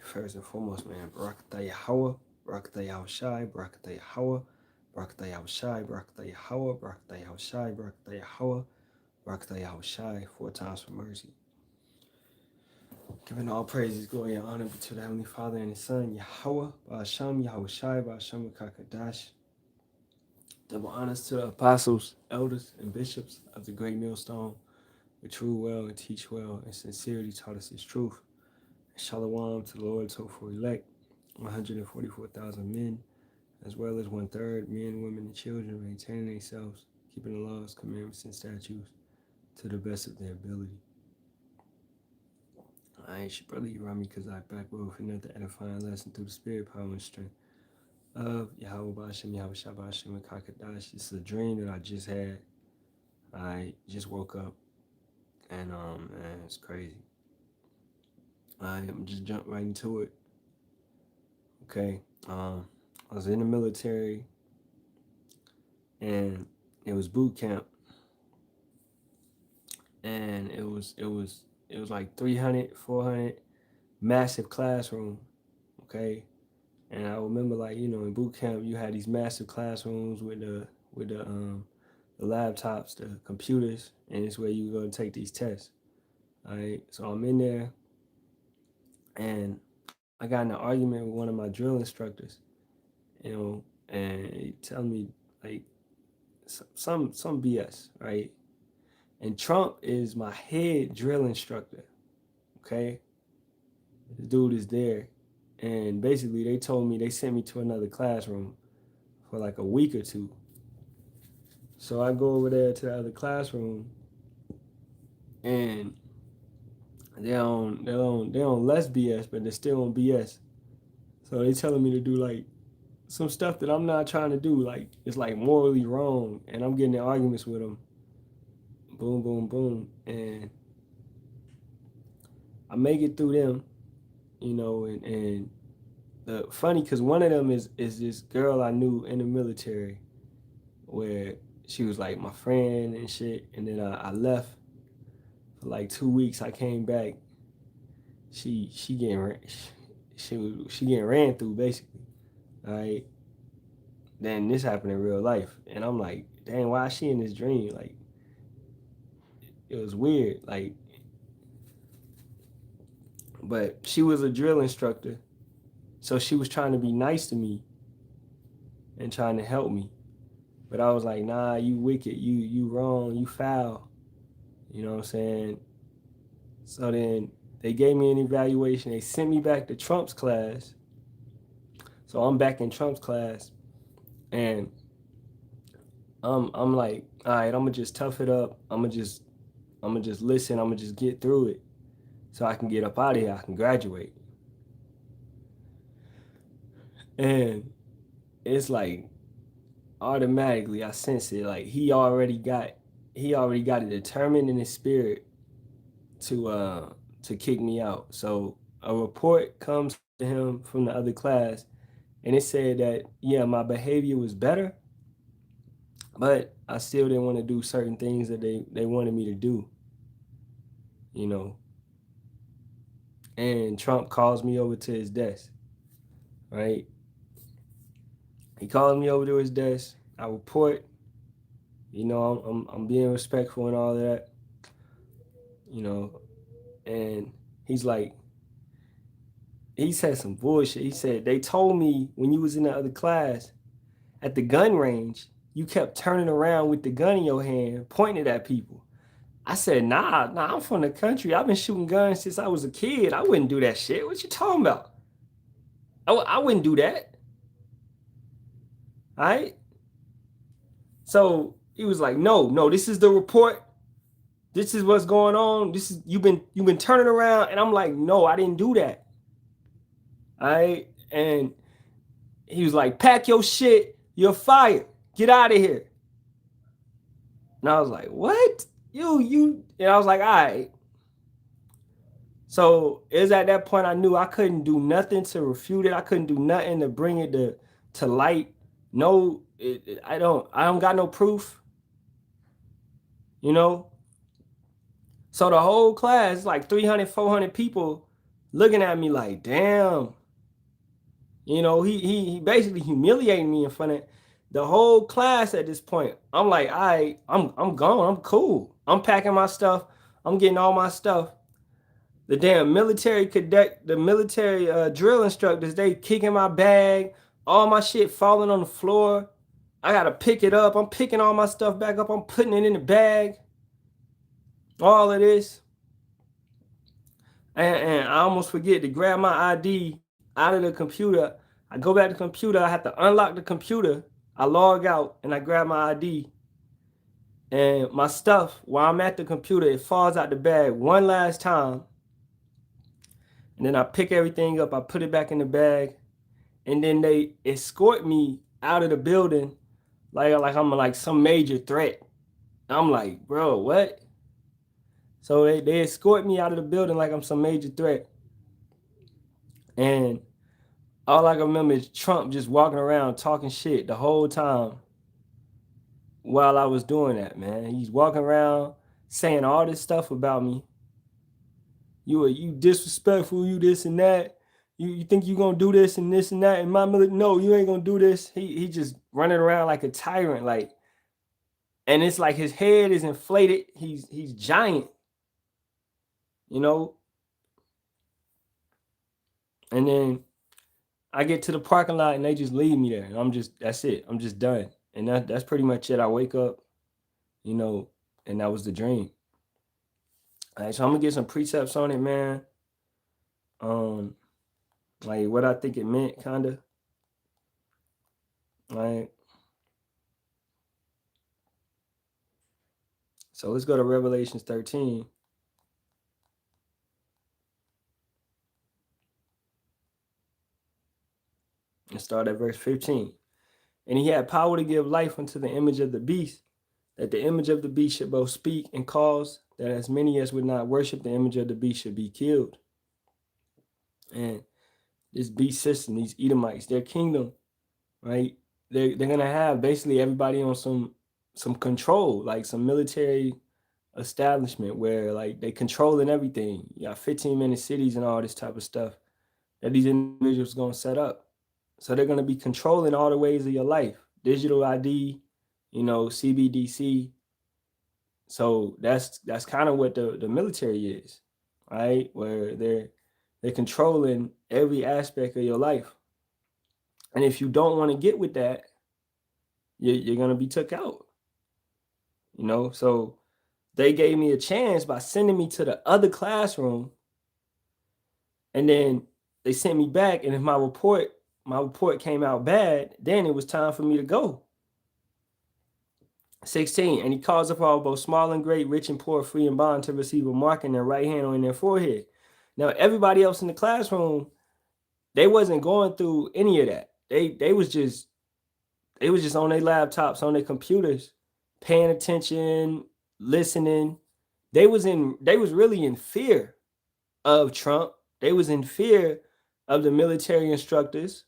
First and foremost, man, Barak Yahawah, Barak Yahawashi, Barak Yahawah, Barak Yahawashi, Barak Yahawah, Barak Yahawashi, Barak Yahawah, Barak Yahawashi, 4 times for mercy. Giving all praises, glory, and honor to the Heavenly Father and His Son, Yahawah, Sham, Yahawashi, Sham, Kakadash. Double honors to the apostles, elders, and bishops of the great millstone, who true well and teach well, and sincerely taught us His truth. Shalom to the Lord's hopeful elect, 144,000 men, as well as 1/3 men, women, and children, maintaining themselves, keeping the laws, commandments, and statutes to the best of their ability. I ain't your brother, you run me because I back with another edifying lesson through the spirit, power, and strength of Yahawah, Ba'ashem, Yahawashi, Ba'ashem, and Kakadash. This is a dream that I just had. I just woke up, and man, it's crazy. I'm just jump right into it. Okay, I was in the military, and it was boot camp, and it was like 300, 400, massive classroom. Okay, and I remember, like, in boot camp you had these massive classrooms with the laptops, the computers, and it's where you go and take these tests. All right, so I'm in there, and I got in an argument with one of my drill instructors, and he telling me, like, some BS, right? And Trump is my head drill instructor, okay? The dude is there, and basically they sent me to another classroom for like a week or two. So I go over there to the other classroom, and they're on less BS, but they're still on BS. So they telling me to do like some stuff that I'm not trying to do. Like, it's like morally wrong, and I'm getting in arguments with them. Boom, boom, boom, and I make it through them, and the funny, because one of them is this girl I knew in the military, where she was like my friend and shit, and then I left for like 2 weeks. I came back. She getting ran through, basically. All right. Then this happened in real life, and I'm like, dang, why is she in this dream? Like, it was weird. Like, but she was a drill instructor, so she was trying to be nice to me and trying to help me. But I was like, nah, you wicked, you wrong, you foul. You know what I'm saying? So then they gave me an evaluation. They sent me back to Trump's class. So I'm back in Trump's class, and I'm like, all right, I'm gonna just tough it up. I'm gonna just listen. I'm gonna just get through it, so I can get up out of here. I can graduate. And it's like automatically I sense it. Like he already got it determined in his spirit to kick me out. So a report comes to him from the other class, and it said that, yeah, my behavior was better, but I still didn't want to do certain things that they wanted me to do, you know. And Trump calls me over to his desk, right? He calls me over to his desk. I report, I'm being respectful and all that, and he's like, he said some bullshit. He said, they told me when you was in the other class at the gun range, you kept turning around with the gun in your hand, pointing it at people. I said, nah, I'm from the country. I've been shooting guns since I was a kid. I wouldn't do that shit. What you talking about? I wouldn't do that. All right? So he was like, no, this is the report. This is what's going on. This is you've been turning around. And I'm like, no, I didn't do that. All right? And he was like, pack your shit. You're fired. Get out of here. And I was like, what? You. And I was like, all right. So it was at that point I knew I couldn't do nothing to refute it. I couldn't do nothing to bring it to light. No, I don't got no proof. So the whole class, like 300, 400 people, looking at me like, damn. You know, he basically humiliated me in front of the whole class at this point. I'm like, I'm gone. I'm cool. I'm packing my stuff. I'm getting all my stuff. The damn military cadet, the military drill instructors, they kicking my bag, all my shit falling on the floor. I gotta pick it up. I'm picking all my stuff back up. I'm putting it in the bag. All of this. And I almost forget to grab my ID out of the computer. I go back to the computer. I have to unlock the computer. I log out and I grab my ID. And my stuff, while I'm at the computer, it falls out the bag one last time. And then I pick everything up. I put it back in the bag. And then they escort me out of the building like I'm like some major threat. I'm like, bro, what? So they escort me out of the building like I'm some major threat. And all I can remember is Trump just walking around talking shit the whole time while I was doing that, man. He's walking around saying all this stuff about me. You disrespectful, you this and that. You think you gonna do this and this and that and my military? No, you ain't gonna do this. He just running around like a tyrant, like, and it's like his head is inflated. He's giant, you know. And then I get to the parking lot and they just leave me there. And that's it. I'm just done. And that's pretty much it. I wake up, you know, and that was the dream. All right, so I'm gonna get some precepts on it, man. Like what I think it meant, kinda. All right. So let's go to Revelations 13. And start at verse 15. And he had power to give life unto the image of the beast, that the image of the beast should both speak and cause that as many as would not worship the image of the beast should be killed. And this beast system, these Edomites, their kingdom, right? They're gonna have basically everybody on some control, like some military establishment where like they controlling everything. You got 15-minute cities and all this type of stuff that these individuals gonna set up. So they're gonna be controlling all the ways of your life, digital ID, you know, CBDC. So that's kind of what the military is, right? Where they're controlling every aspect of your life. And if you don't want to get with that, you're gonna be took out. You know, so they gave me a chance by sending me to the other classroom, and then they sent me back. And if my report came out bad, then it was time for me to go. 16, and he calls upon both small and great, rich and poor, free and bond, to receive a mark in their right hand or in their forehead. Now, everybody else in the classroom, they wasn't going through any of that. They was just on their laptops, on their computers, paying attention, listening. They was really in fear of Trump. They was in fear of the military instructors.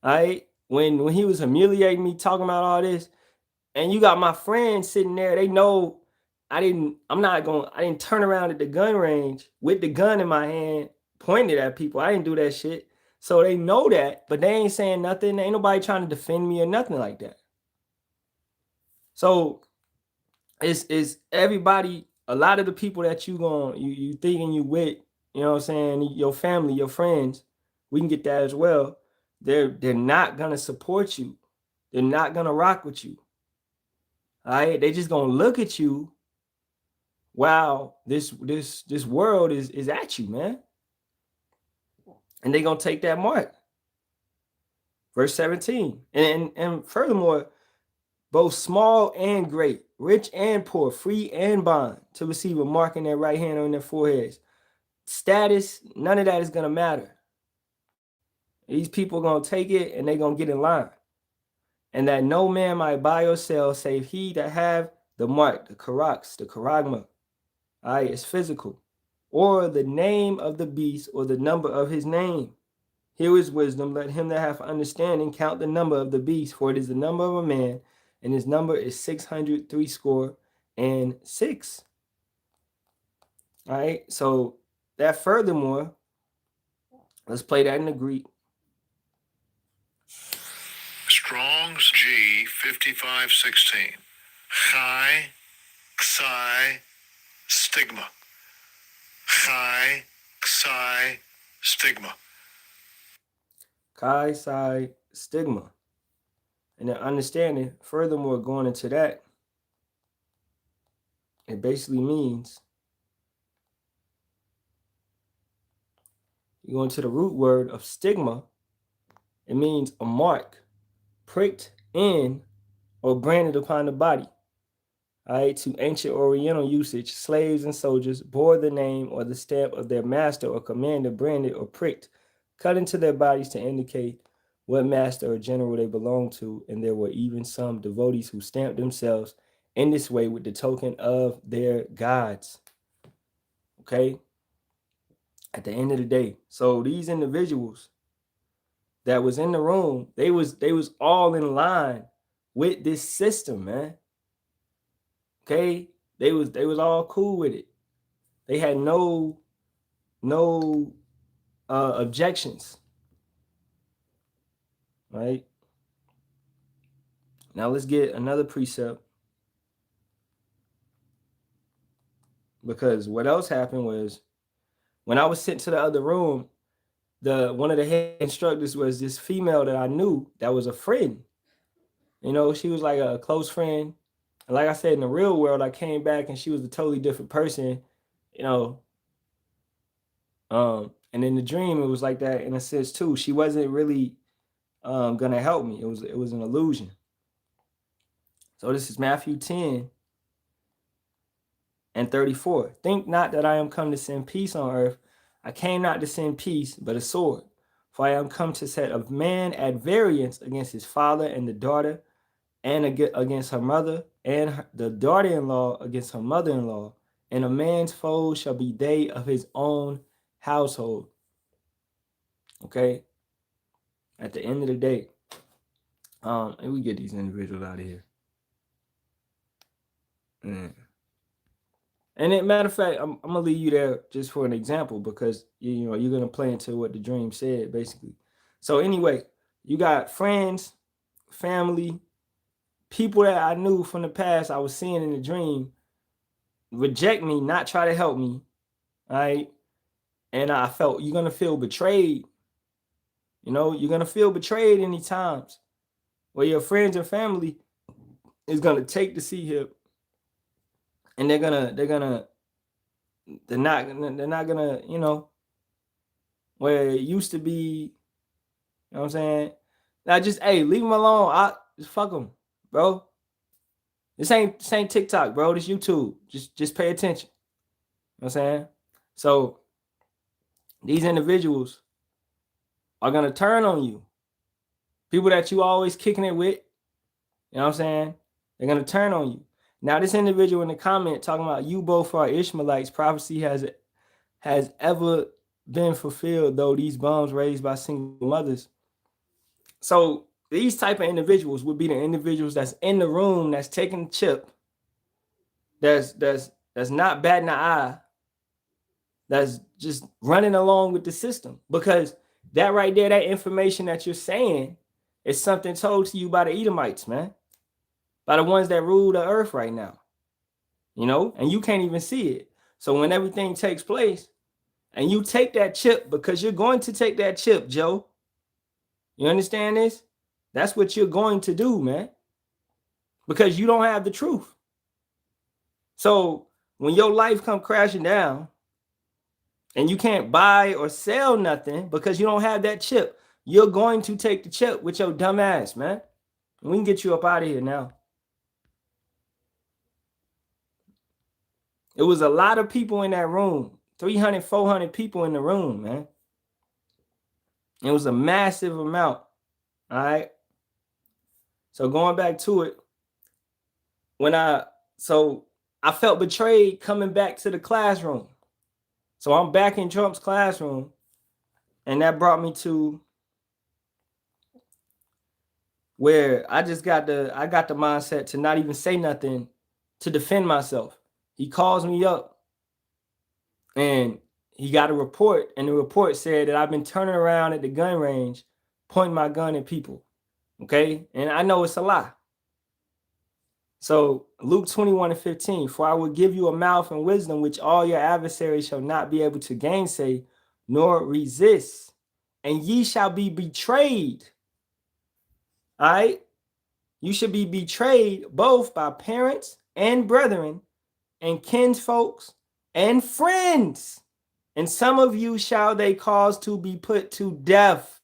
All right. When he was humiliating me, talking about all this, and you got my friends sitting there, they know I didn't turn around at the gun range with the gun in my hand, pointed at people. I didn't do that shit. So they know that, but they ain't saying nothing. Ain't nobody trying to defend me or nothing like that. So it's everybody, a lot of the people that you thinking you with, you know what I'm saying, your family, your friends, we can get that as well. They're not gonna support you. They're not gonna rock with you. All right, they just gonna look at you while this world is at you, man. And they gonna take that mark. Verse 17. And furthermore, both small and great, rich and poor, free and bond, to receive a mark in their right hand or in their foreheads. Status, none of that is gonna matter. These people gonna take it and they gonna get in line. And that no man might buy or sell save he that have the mark, the karax, the karagma. All right, it's physical. Or the name of the beast, or the number of his name. Here is wisdom. Let him that hath understanding count the number of the beast, for it is the number of a man, and his number is 666. All right, so that furthermore, Let's play that in the Greek. Strong's G 5516. Chi, Xi, stigma. Chi, Xi, stigma. Chi, Psi, stigma. And then understanding, furthermore, going into that, it basically means you go into the root word of stigma. It means a mark pricked in or branded upon the body. All right, to ancient Oriental usage, slaves and soldiers bore the name or the stamp of their master or commander branded or pricked, cut into their bodies to indicate what master or general they belonged to, and there were even some devotees who stamped themselves in this way with the token of their gods. Okay, at the end of the day, so these individuals that was in the room, they was all in line with this system, man. Okay, they was all cool with it. They had no objections. Right, now let's get another precept, because what else happened was when I was sent to the other room, the one of the head instructors was this female that I knew that was a friend. You know, she was like a close friend. And like I said, in the real world, I came back and she was a totally different person. You know, and in the dream, it was like that in a sense too. She wasn't really gonna help me. It was an illusion. So this is Matthew 10:34. Think not that I am come to send peace on earth. I came not to send peace, but a sword. For I am come to set a man at variance against his father and the daughter, and against her mother, and the daughter-in-law against her mother-in-law. And a man's foes shall be they of his own household. Okay? At the end of the day, and we get these individuals out of here. And as matter of fact, I'm gonna leave you there just for an example, because you know you're gonna play into what the dream said basically. So anyway, you got friends, family, people that I knew from the past I was seeing in the dream reject me, not try to help me, right? And I felt you're gonna feel betrayed. You know, you're gonna feel betrayed any times where your friends and family is gonna take the sea hip, and they're not gonna, you know, where it used to be, you know what I'm saying? Now just hey, leave them alone. I just fuck them, bro. This ain't TikTok, bro. This YouTube. Just pay attention. You know what I'm saying? So these individuals are gonna turn on you. People that you always kicking it with, you know what I'm saying? They're gonna turn on you. Now, this individual in the comment talking about you both are Ishmaelites, prophecy has ever been fulfilled, though these bombs raised by single mothers. So these type of individuals would be the individuals that's in the room, that's taking the chip, that's not batting an eye, that's just running along with the system. Because that right there, that information that you're saying is something told to you by the Edomites, man. By the ones that rule the earth right now. You know, and you can't even see it. So when everything takes place and you take that chip, because you're going to take that chip, Joe. You understand this? That's what you're going to do, man. Because you don't have the truth. So when your life come crashing down and you can't buy or sell nothing because you don't have that chip, you're going to take the chip with your dumb ass, man. And we can get you up out of here now. It was a lot of people in that room. 300, 400 people in the room, man. It was a massive amount. All right. So going back to it, I felt betrayed coming back to the classroom. So I'm back in Trump's classroom, and that brought me to where I got the mindset to not even say nothing to defend myself. He calls me up and he got a report, and the report said that I've been turning around at the gun range, pointing my gun at people. Okay, and I know it's a lie. So Luke 21:15, for I will give you a mouth and wisdom which all your adversaries shall not be able to gainsay, nor resist, and ye shall be betrayed. All right, you should be betrayed both by parents and brethren, and kinsfolks and friends. And some of you shall they cause to be put to death,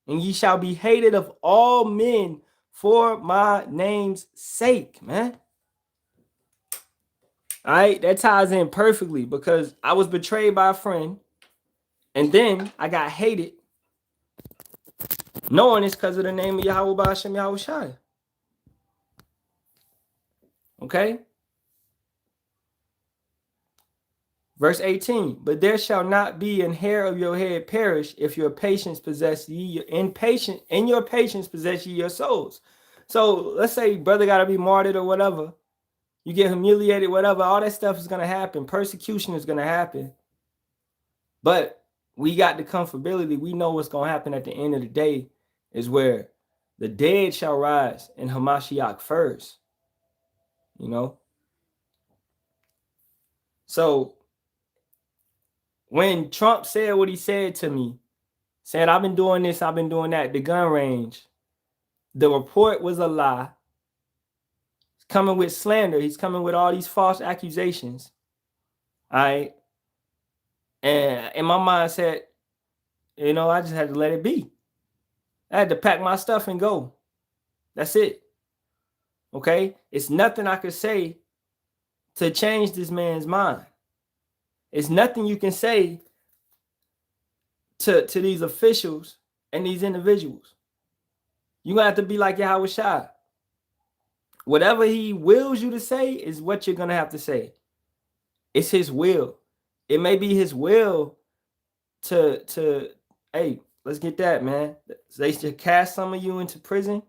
and ye shall be hated of all men for my name's sake, man. All right, that ties in perfectly because I was betrayed by a friend, and then I got hated, knowing it's because of the name of Yahawah Hashem Yahawashi. Okay? Verse 18, but there shall not be an hair of your head perish if your patience possess ye in your patience possess ye your souls. So let's say brother gotta be martyred or whatever, you get humiliated, whatever, all that stuff is gonna happen. Persecution is gonna happen. But we got the comfortability, we know what's gonna happen at the end of the day is where the dead shall rise in Hamashiach first. You know? So when Trump said what he said to me, saying I've been doing this, I've been doing that, the gun range, the report was a lie. He's coming with slander. He's coming with all these false accusations. All right. And in my mindset, you know, I just had to let it be. I had to pack my stuff and go. That's it. Okay. It's nothing I could say to change this man's mind. It's nothing you can say to these officials and these individuals. You're going to have to be like Yahawashi. Whatever he wills you to say is what you're going to have to say. It's his will. It may be his will to hey, let's get that, man. They should cast some of you into prison.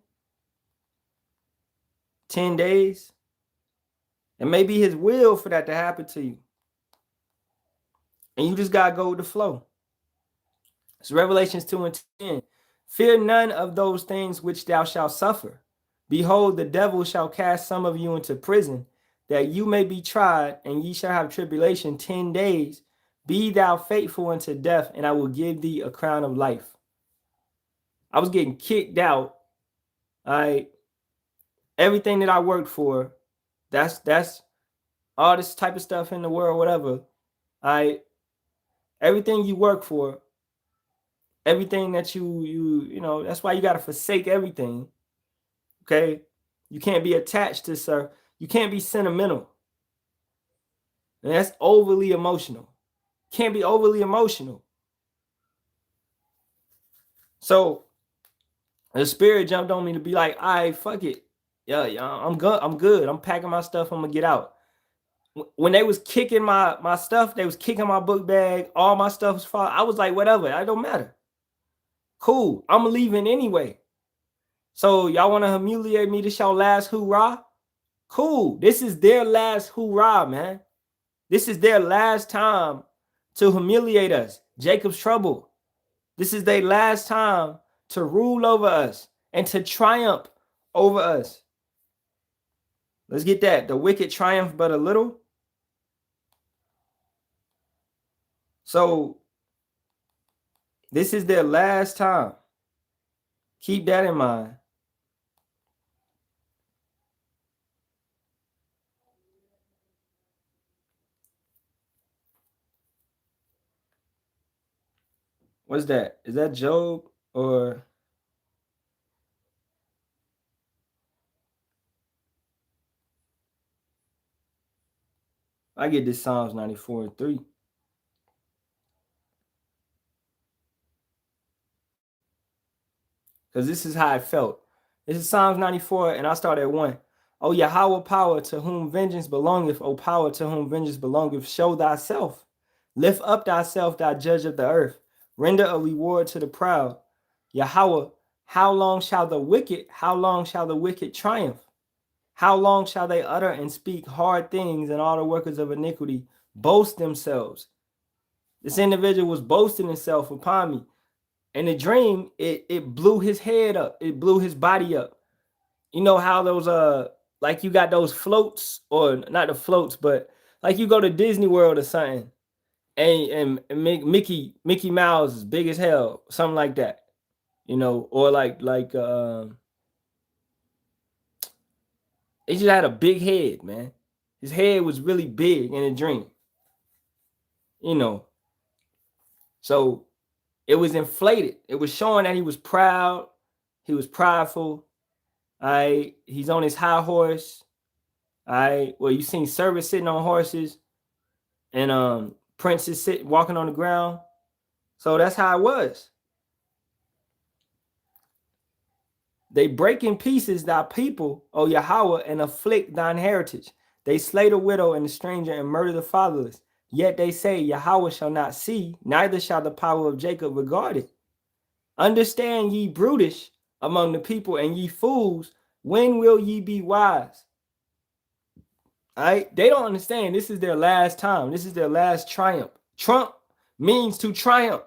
10 days. It may be his will for that to happen to you. And you just got to go with the flow. It's Revelations 2:10. Fear none of those things which thou shalt suffer. Behold, the devil shall cast some of you into prison, that you may be tried, and ye shall have tribulation 10 days. Be thou faithful unto death, and I will give thee a crown of life. I was getting kicked out. All right. Everything that I worked for, that's all this type of stuff in the world, whatever. All right. Everything you work for, everything that you know, that's why you got to forsake everything. Okay. You can't be attached to, sir. You can't be sentimental. And that's overly emotional. Can't be overly emotional. So the spirit jumped on me to be like, all right, fuck it. Yeah, I'm good. I'm packing my stuff. I'm gonna get out. When they was kicking my stuff, they was kicking my book bag. All my stuff was falling. I was like, whatever. It don't matter. Cool. I'm leaving anyway. So y'all want to humiliate me? This y'all last hoorah? Cool. This is their last hoorah, man. This is their last time to humiliate us. Jacob's trouble. This is their last time to rule over us and to triumph over us. Let's get that. The wicked triumph but a little. So this is their last time. Keep that in mind. What's that? Is that Job or... I get this Psalms 94:3. Because this is how I felt. This is Psalms 94, and I start at 1. O Yahawah, power to whom vengeance belongeth, O power to whom vengeance belongeth, show thyself. Lift up thyself, thou judge of the earth. Render a reward to the proud. Yahawah, how long shall the wicked triumph? How long shall they utter and speak hard things, and all the workers of iniquity boast themselves? This individual was boasting himself upon me. In the dream, it blew his head up. It blew his body up. You know how those like you got those floats, or not the floats, but like you go to Disney World or something, and Mickey Mouse is big as hell, something like that. You know, or he just had a big head, man. His head was really big in a dream. You know, so it was inflated. It was showing that he was proud. He was prideful. He's on his high horse. Well, you seen servants sitting on horses, and princes walking on the ground. So that's how it was. They break in pieces thy people, O Yahawah, and afflict thine heritage. They slay the widow and the stranger and murder the fatherless. Yet they say, Yahawah shall not see, neither shall the power of Jacob regard it. Understand, ye brutish among the people, and ye fools, when will ye be wise? All right, they don't understand. This is their last time. This is their last triumph. Trump means to triumph.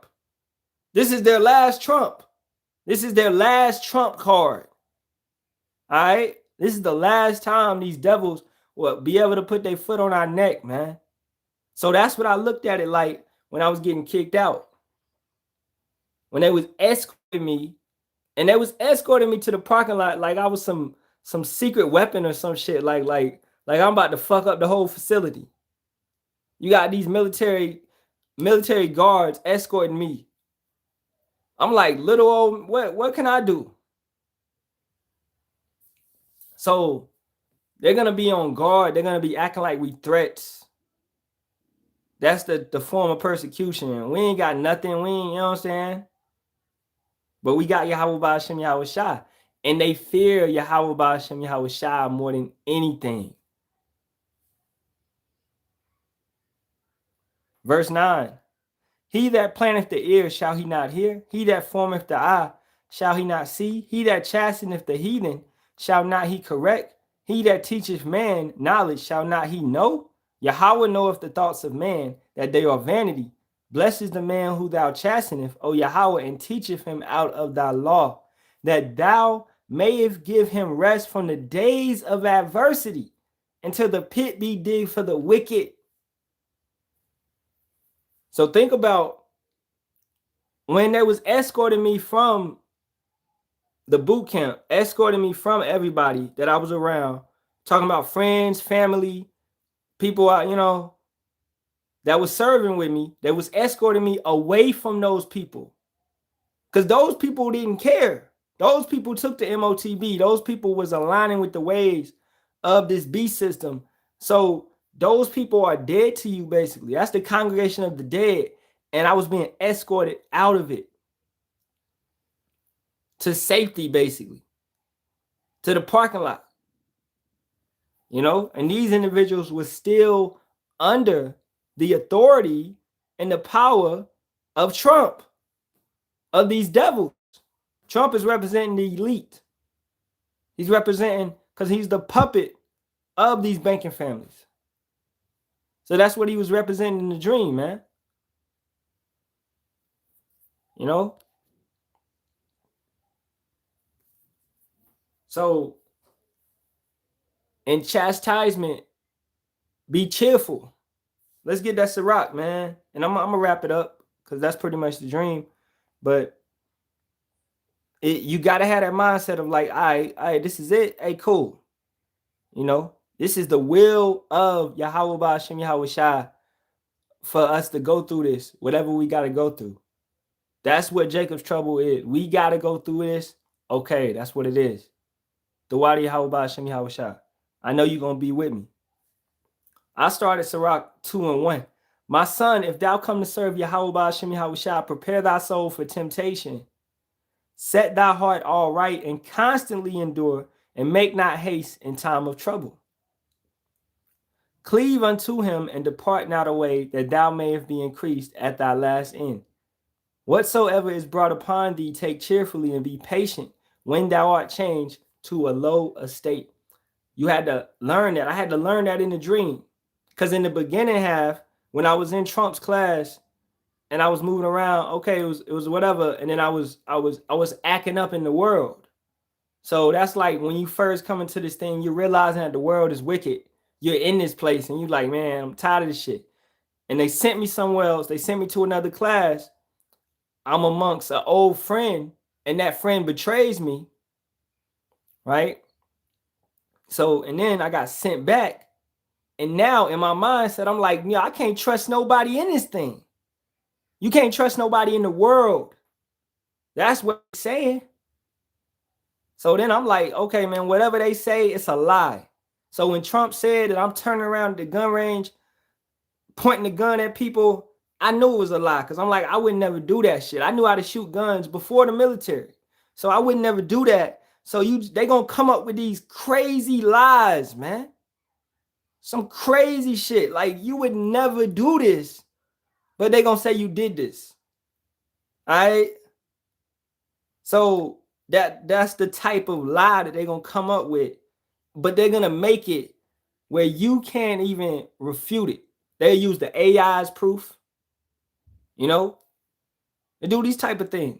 This is their last Trump. This is their last Trump card. All right, this is the last time these devils will be able to put their foot on our neck, man. So that's what I looked at it like when I was getting kicked out. When they was escorting me, and they was escorting me to the parking lot like I was some secret weapon or some shit, like I'm about to fuck up the whole facility. You got these military guards escorting me. I'm like, little old, what can I do? So they're gonna be on guard. They're gonna be acting like we threats. That's the form of persecution. We ain't got nothing. We ain't, you know what I'm saying? But we got Yahawah Ba'ashem Yahawashi. And they fear Yahawah Ba'ashem Yahawashi more than anything. Verse 9. He that planteth the ear, shall he not hear? He that formeth the eye, shall he not see? He that chasteneth the heathen, shall not he correct? He that teacheth man knowledge, shall not he know? Yahawah knoweth the thoughts of man, that they are vanity. Blessed is the man who thou chasteneth, O Yahawah, and teacheth him out of thy law, that thou mayest give him rest from the days of adversity, until the pit be digged for the wicked. So think about when they was escorting me from the boot camp, escorting me from everybody that I was around, talking about friends, family, people out, you know, that was serving with me, that was escorting me away from those people. Because those people didn't care. Those people took the MOTB. Those people was aligning with the ways of this beast system. So those people are dead to you, basically. That's the congregation of the dead. And I was being escorted out of it to safety, basically, to the parking lot. You know, and these individuals were still under the authority and the power of Trump, of these devils. Trump is representing the elite. He's representing, because he's the puppet of these banking families. So that's what he was representing in the dream, man. You know? So, in chastisement, be cheerful. Let's get that Ciroc, man. And I'm going to wrap it up, because that's pretty much the dream. But you got to have that mindset of like, all right, this is it. Hey, cool. You know, this is the will of Yahawah Ba'ashem Yahawashi for us to go through this, whatever we got to go through. That's what Jacob's trouble is. We got to go through this. Okay, that's what it is. The Wadi Yahawah Ba'ashem Yahawashi. I know you're going to be with me. I started Sirach 2:1. My son, if thou come to serve Yahawah Ba'ashem Yahawashi, prepare thy soul for temptation. Set thy heart all right and constantly endure, and make not haste in time of trouble. Cleave unto him and depart not away, that thou mayest be increased at thy last end. Whatsoever is brought upon thee, take cheerfully and be patient when thou art changed to a low estate. You had to learn that. I had to learn that in the dream. Because in the beginning half, when I was in Trump's class, and I was moving around. Okay, it was whatever, and then I was acting up in the world. So that's like when you first come into this thing, you're realizing that the world is wicked. You're in this place, and you're like, man, I'm tired of this shit. And they sent me somewhere else. They sent me to another class. I'm amongst an old friend, and that friend betrays me, right? So, and then I got sent back. And now in my mindset, I'm like, yeah, I can't trust nobody in this thing. You can't trust nobody in the world. That's what they're saying. So then I'm like, okay, man, whatever they say, it's a lie. So when Trump said that I'm turning around at the gun range, pointing the gun at people, I knew it was a lie because I'm like, I would never do that shit. I knew how to shoot guns before the military. So I would never do that. So they gonna come up with these crazy lies, man. Some crazy shit. Like you would never do this, but they gonna say you did this. All right. So that's the type of lie that they're gonna come up with, but they're gonna make it where you can't even refute it. They use the AI as proof. You know, they do these type of things.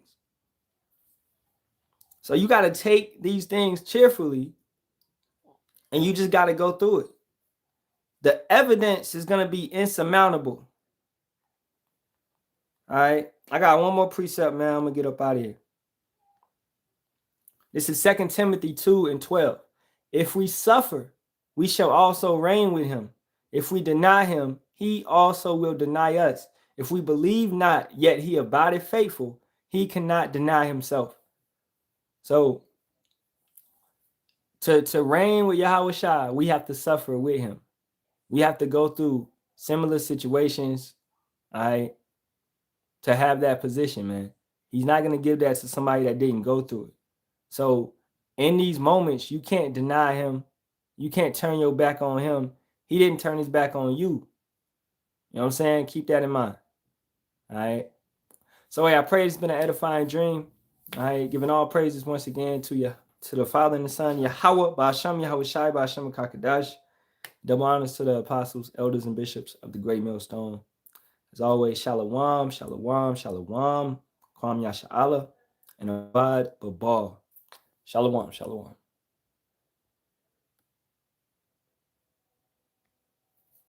So you got to take these things cheerfully, and you just got to go through it. The evidence is gonna be insurmountable. All right, I got one more precept, man. I'm gonna get up out of here. This is 2 Timothy 2:12. If we suffer, we shall also reign with him. If we deny him, he also will deny us. If we believe not, yet he abideth faithful, he cannot deny himself. So to reign with Yahawashi, we have to suffer with him. We have to go through similar situations, all right, to have that position, man. He's not going to give that to somebody that didn't go through it. So in these moments, you can't deny him. You can't turn your back on him. He didn't turn his back on you. You know what I'm saying? Keep that in mind. All right. So I pray it's been an edifying dream. All right. Giving all praises once again to you, to the Father and the Son, Yahawah, Ba'asham, Yahawashi, Ba'asham, Kakadash. Double honors to the apostles, elders, and bishops of the great millstone. As always, Shalom, Shalom, Shalom, Kwam Yasha'Allah, and Abad Babal. Shalom, Shalom.